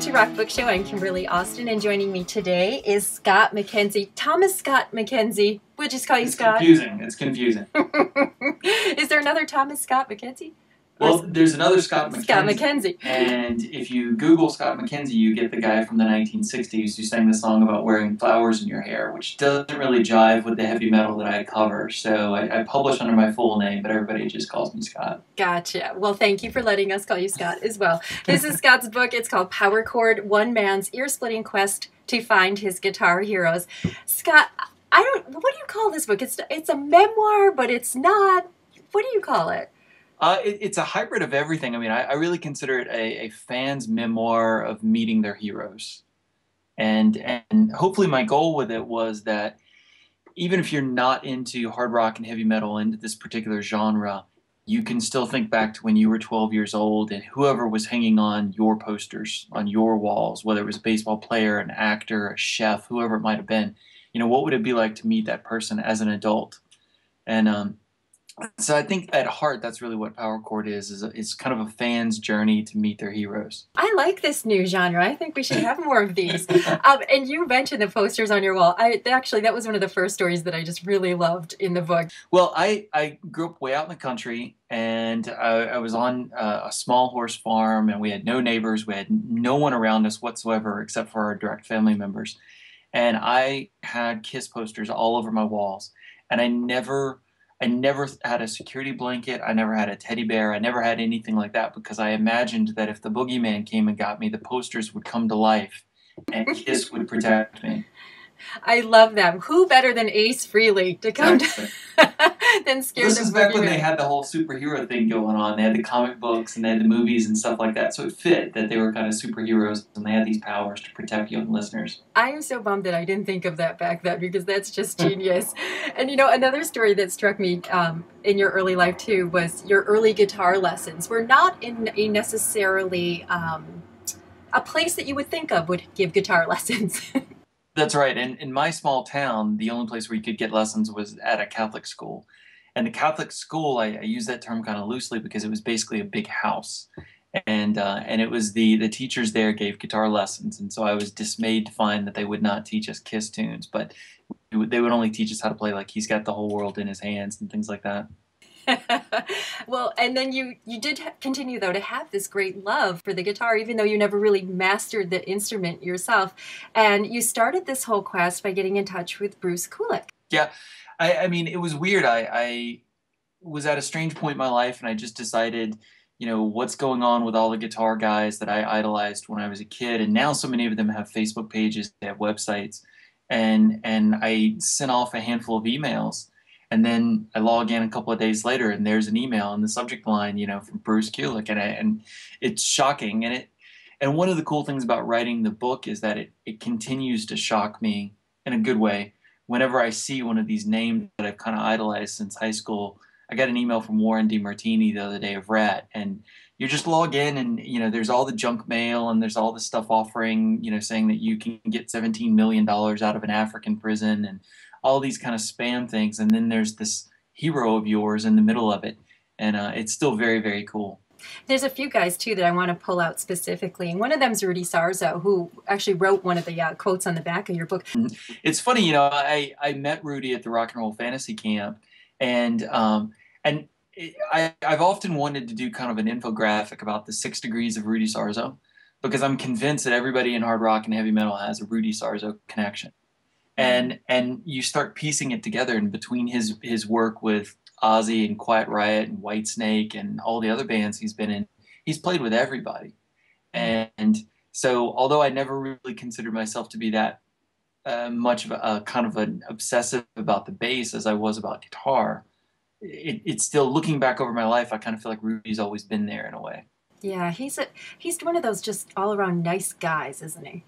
Welcome to Rock Book Show. I'm Kimberly Austin, and joining me today is Scott McKenzie. Thomas Scott McKenzie. We'll just call you Scott. It's confusing. Is there another Thomas Scott McKenzie? Well, there's another Scott McKenzie. Scott McKenzie. And if you Google Scott McKenzie, you get the guy from the 1960s who sang the song about wearing flowers in your hair, which doesn't really jive with the heavy metal that I cover. So I publish under my full name, but everybody just calls me Scott. Gotcha. Well, thank you for letting us call you Scott as well. This is Scott's book. It's called Power Chord, One Man's Ear-Splitting Quest to Find His Guitar Heroes. Scott, what do you call this book? It's a memoir, but it's not. What do you call it? It's a hybrid of everything. I mean, I really consider it a fan's memoir of meeting their heroes. And hopefully my goal with it was that even if you're not into hard rock and heavy metal, into this particular genre, you can still think back to when you were 12 years old and whoever was hanging on your posters, on your walls, whether it was a baseball player, an actor, a chef, whoever it might have been, what would it be like to meet that person as an adult? And so I think at heart, that's really what Power Chord is it's kind of a fan's journey to meet their heroes. I like this new genre. I think we should have more of these. And you mentioned the posters on your wall. That was one of the first stories that I just really loved in the book. Well, I grew up way out in the country, and I was on a small horse farm, and we had no neighbors. We had no one around us whatsoever except for our direct family members. And I had Kiss posters all over my walls, and I never had a security blanket. I never had a teddy bear. I never had anything like that because I imagined that if the boogeyman came and got me, the posters would come to life and Kiss would protect me. I love them. Who better than Ace Frehley to come than scare This the is back when boogeyman? they had the whole superhero thing going on. They had the comic books and they had the movies and stuff like that. So it fit that they were kind of superheroes and they had these powers to protect young listeners. I am so bummed that I didn't think of that back then because that's just genius. And another story that struck me in your early life too was your early guitar lessons were not in a necessarily a place that you would think of would give guitar lessons. That's right. And in my small town, the only place where you could get lessons was at a Catholic school. And the Catholic school, I use that term kind of loosely because it was basically a big house. And it was the teachers there gave guitar lessons. And so I was dismayed to find that they would not teach us Kiss tunes, but they would only teach us how to play like He's Got the Whole World in His Hands and things like that. Well, and then you did continue, though, to have this great love for the guitar, even though you never really mastered the instrument yourself. And you started this whole quest by getting in touch with Bruce Kulick. Yeah, I mean, it was weird. I was at a strange point in my life, and I just decided, what's going on with all the guitar guys that I idolized when I was a kid. And now so many of them have Facebook pages, they have websites. And I sent off a handful of emails. And then I log in a couple of days later, and there's an email in the subject line, from Bruce Kulick, and it's shocking. And one of the cool things about writing the book is that it continues to shock me in a good way. Whenever I see one of these names that I've kind of idolized since high school, I got an email from DeMartini the other day of Rat, and you just log in, and there's all the junk mail, and there's all the stuff offering, saying that you can get $17 million out of an African prison, and all these kind of spam things, and then there's this hero of yours in the middle of it, and it's still very, very cool. There's a few guys, too, that I want to pull out specifically, and one of them is Rudy Sarzo, who actually wrote one of the quotes on the back of your book. It's funny, I met Rudy at the Rock and Roll Fantasy Camp, and I've often wanted to do kind of an infographic about the 6 degrees of Rudy Sarzo, because I'm convinced that everybody in hard rock and heavy metal has a Rudy Sarzo connection. And you start piecing it together, and between his work with Ozzy and Quiet Riot and Whitesnake and all the other bands he's been in, he's played with everybody. And so although I never really considered myself to be that much of a kind of an obsessive about the bass as I was about guitar, it's still, looking back over my life, I kind of feel like Rudy's always been there in a way. Yeah, he's one of those just all-around nice guys, isn't he?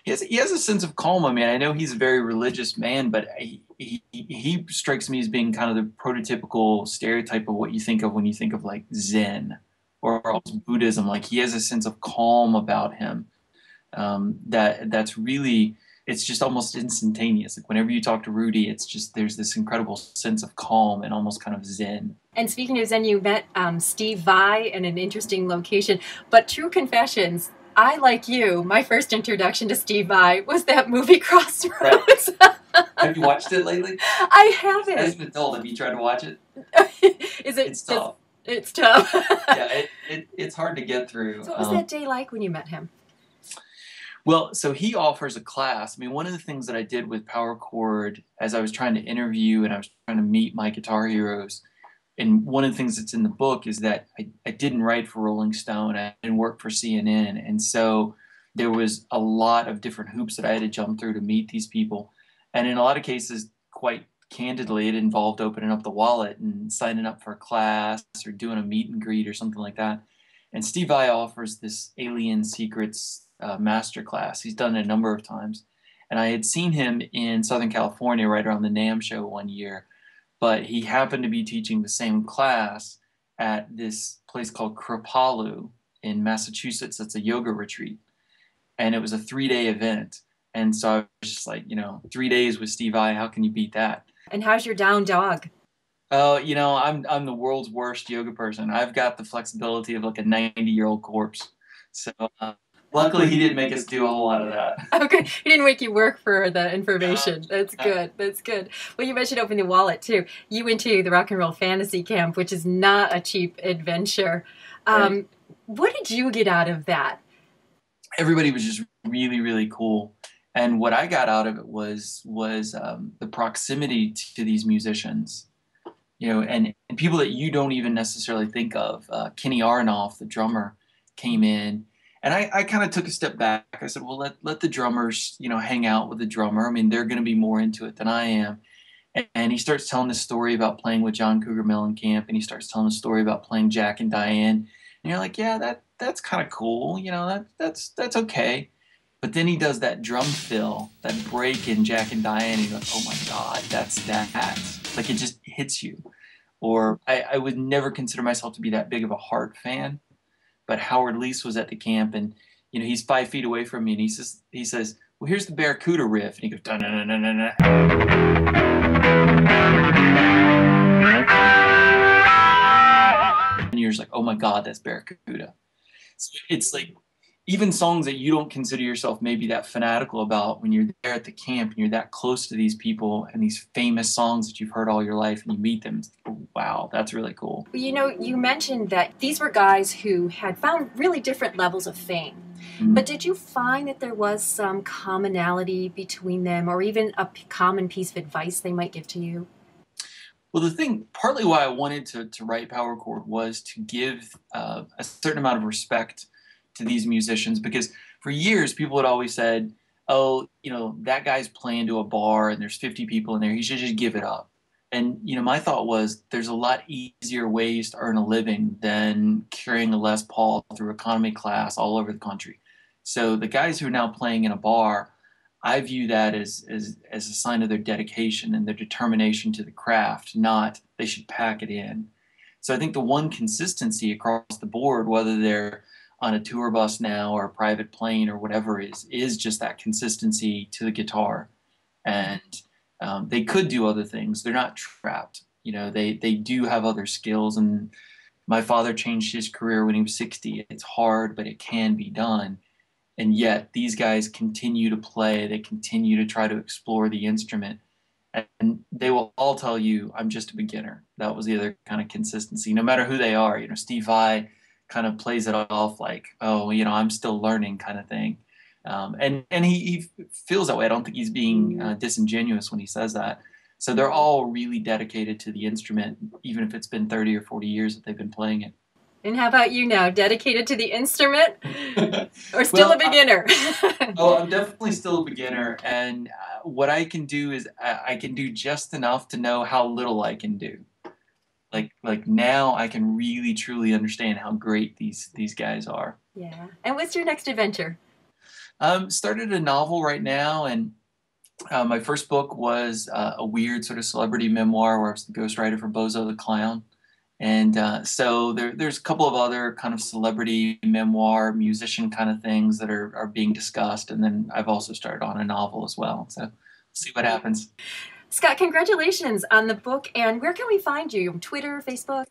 He has a sense of calm. I mean, I know he's a very religious man, but he strikes me as being kind of the prototypical stereotype of what you think of when you think of like Zen or Buddhism. Like, he has a sense of calm about him that's really, it's just almost instantaneous. Like, whenever you talk to Rudy, it's just, there's this incredible sense of calm and almost kind of Zen. And speaking of Zen, you met Steve Vai in an interesting location. But True Confessions, I, like you, my first introduction to Steve Vai was that movie Crossroads. Right. Have you watched it lately? I haven't. As an adult, have you tried to watch it? It's tough. It's tough. Yeah, it's hard to get through. So what was that day like when you met him? Well, so he offers a class. I mean, one of the things that I did with Power Chord as I was trying to interview and I was trying to meet my guitar heroes, and one of the things that's in the book is that I didn't write for Rolling Stone. I didn't work for CNN. And so there was a lot of different hoops that I had to jump through to meet these people. And in a lot of cases, quite candidly, it involved opening up the wallet and signing up for a class or doing a meet and greet or something like that. And Steve Vai offers this Alien Secrets masterclass. He's done it a number of times. And I had seen him in Southern California right around the NAMM show one year, but he happened to be teaching the same class at this place called Kripalu in Massachusetts. That's a yoga retreat. And it was a 3-day event. And so I was just like, 3 days with Steve Vai, how can you beat that? And how's your down dog? Oh, I'm the world's worst yoga person. I've got the flexibility of like a 90-year-old corpse. So luckily he didn't make us do a whole lot of that. Okay, he didn't make you work for the information. That's good. That's good. Well, you mentioned opening the wallet too. You went to the Rock and Roll Fantasy Camp, which is not a cheap adventure. Right. What did you get out of that? Everybody was just really, really cool. And what I got out of it was the proximity to these musicians, and people that you don't even necessarily think of. Kenny Aronoff, the drummer, came in, and I kind of took a step back. I said, well, let the drummers, hang out with the drummer. I mean, they're going to be more into it than I am. And he starts telling this story about playing with John Cougar Mellencamp, and he starts telling a story about playing Jack and Diane. And you're like, yeah, that's kind of cool, that's okay. But then he does that drum fill, that break in Jack and Diane, and you're like, oh my God, that's that. Like, it just hits you. Or I would never consider myself to be that big of a Heart fan, but Howard Leese was at the camp, and he's 5 feet away from me, and he says, well, here's the Barracuda riff, and he goes, dun dun dun dun dun. And you're just like, oh my God, that's Barracuda. So it's like, even songs that you don't consider yourself maybe that fanatical about, when you're there at the camp and you're that close to these people and these famous songs that you've heard all your life and you meet them, it's like, oh, wow, that's really cool. You mentioned that these were guys who had found really different levels of fame. Mm-hmm. But did you find that there was some commonality between them, or even a common piece of advice they might give to you? Well, partly why I wanted to write Power Chord was to give a certain amount of respect to these musicians, because for years people had always said, oh, that guy's playing to a bar and there's 50 people in there, he should just give it up. And my thought was, there's a lot easier ways to earn a living than carrying a Les Paul through economy class all over the country. So the guys who are now playing in a bar, I view that as a sign of their dedication and their determination to the craft, not they should pack it in. So I think the one consistency across the board, whether they're on a tour bus now or a private plane or whatever, is just that consistency to the guitar. And they could do other things. They're not trapped. They do have other skills. And my father changed his career when he was 60. It's hard, but it can be done. And yet these guys continue to play. They continue to try to explore the instrument. And they will all tell you, I'm just a beginner. That was the other kind of consistency, no matter who they are. Steve Vai kind of plays it off like, oh, I'm still learning kind of thing. And he feels that way. I don't think he's being disingenuous when he says that. So they're all really dedicated to the instrument, even if it's been 30 or 40 years that they've been playing it. And how about you now? Dedicated to the instrument or still a beginner? I'm definitely still a beginner. And what I can do is I can do just enough to know how little I can do. Like now I can really truly understand how great these guys are. Yeah. And what's your next adventure? Started a novel right now, and my first book was a weird sort of celebrity memoir where I was the ghostwriter for Bozo the Clown. And so there's a couple of other kind of celebrity memoir, musician kind of things that are being discussed. And then I've also started on a novel as well. So we'll see what happens. Scott, congratulations on the book. And where can we find you? Twitter, Facebook?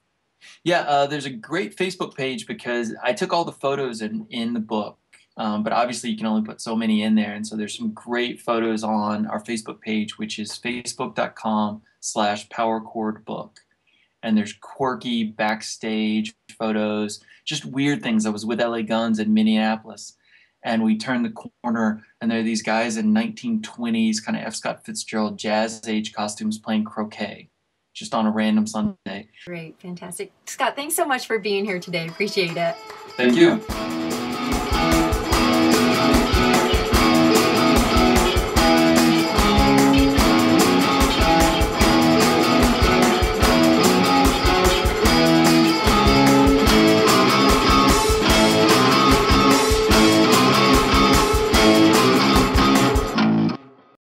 Yeah, there's a great Facebook page because I took all the photos in the book. But obviously you can only put so many in there. And so there's some great photos on our Facebook page, which is facebook.com/powerchordbook. And there's quirky backstage photos, just weird things. I was with LA Guns in Minneapolis, and we turned the corner, and there are these guys in 1920s kind of F. Scott Fitzgerald jazz age costumes playing croquet, just on a random Sunday. Great, fantastic. Scott, thanks so much for being here today. Appreciate it. Thank you.